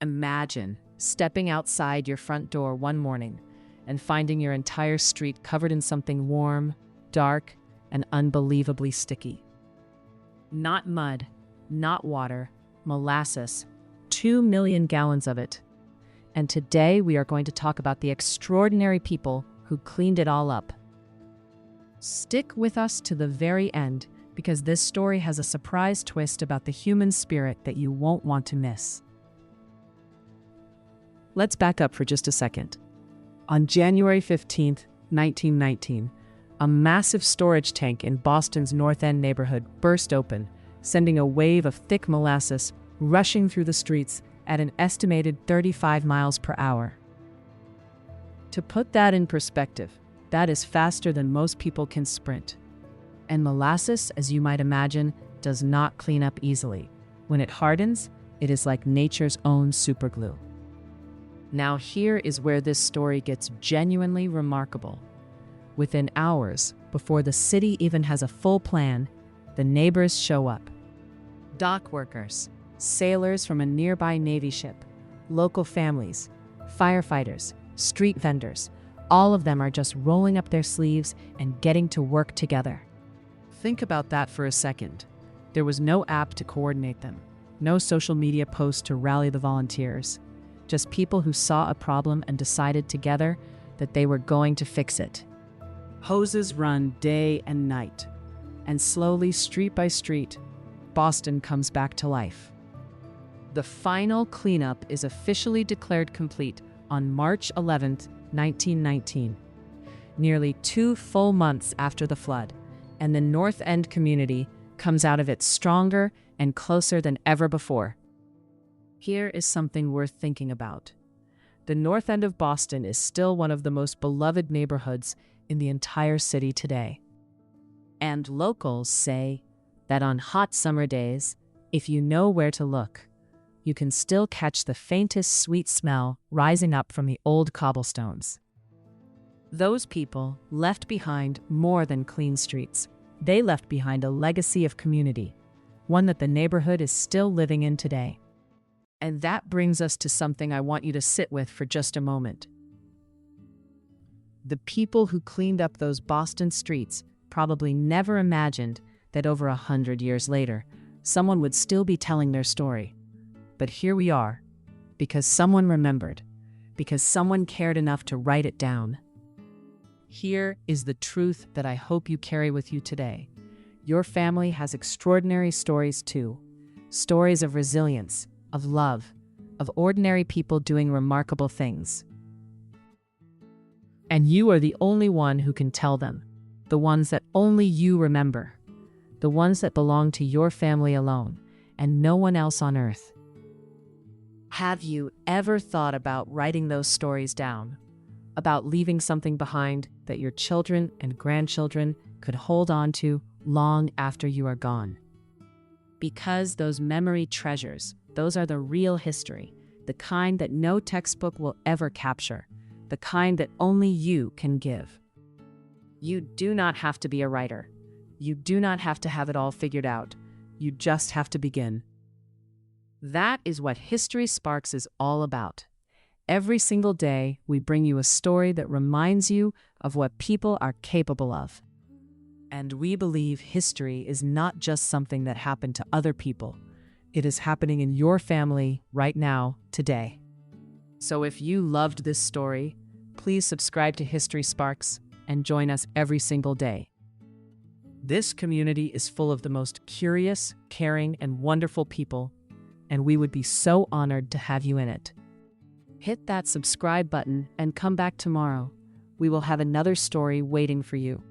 Imagine stepping outside your front door one morning and finding your entire street covered in something warm, dark, and unbelievably sticky. Not mud, not water, molasses, 2 million gallons of it. And today we are going to talk about the extraordinary people who cleaned it all up. Stick with us to the very end because this story has a surprise twist about the human spirit that you won't want to miss. Let's back up for just a second. On January 15th, 1919, a massive storage tank in Boston's North End neighborhood burst open, sending a wave of thick molasses rushing through the streets at an estimated 35 miles per hour. To put that in perspective, that is faster than most people can sprint. And molasses, as you might imagine, does not clean up easily. When it hardens, it is like nature's own superglue. Now here is where this story gets genuinely remarkable. Within hours, before the city even has a full plan, the neighbors show up. Dock workers, sailors from a nearby Navy ship, local families, firefighters, street vendors, all of them are just rolling up their sleeves and getting to work together. Think about that for a second. There was no app to coordinate them, no social media post to rally the volunteers. Just people who saw a problem and decided together that they were going to fix it. Hoses run day and night, and slowly, street by street, Boston comes back to life. The final cleanup is officially declared complete on March 11th, 1919, nearly 2 full months after the flood, and the North End community comes out of it stronger and closer than ever before. Here is something worth thinking about. The North End of Boston is still one of the most beloved neighborhoods in the entire city today. And locals say that on hot summer days, if you know where to look, you can still catch the faintest sweet smell rising up from the old cobblestones. Those people left behind more than clean streets. They left behind a legacy of community, one that the neighborhood is still living in today. And that brings us to something I want you to sit with for just a moment. The people who cleaned up those Boston streets probably never imagined that over 100 years later, someone would still be telling their story. But here we are, because someone remembered, because someone cared enough to write it down. Here is the truth that I hope you carry with you today. Your family has extraordinary stories too. Stories of resilience, of love, of ordinary people doing remarkable things. And you are the only one who can tell them, the ones that only you remember, the ones that belong to your family alone and no one else on earth. Have you ever thought about writing those stories down, about leaving something behind that your children and grandchildren could hold on to long after you are gone? Because those memory treasures, those are the real history, the kind that no textbook will ever capture, the kind that only you can give. You do not have to be a writer. You do not have to have it all figured out. You just have to begin. That is what History Sparks is all about. Every single day, we bring you a story that reminds you of what people are capable of. And we believe history is not just something that happened to other people. It is happening in your family right now, today. So if you loved this story, please subscribe to History Sparks and join us every single day. This community is full of the most curious, caring, and wonderful people, and we would be so honored to have you in it. Hit that subscribe button and come back tomorrow. We will have another story waiting for you.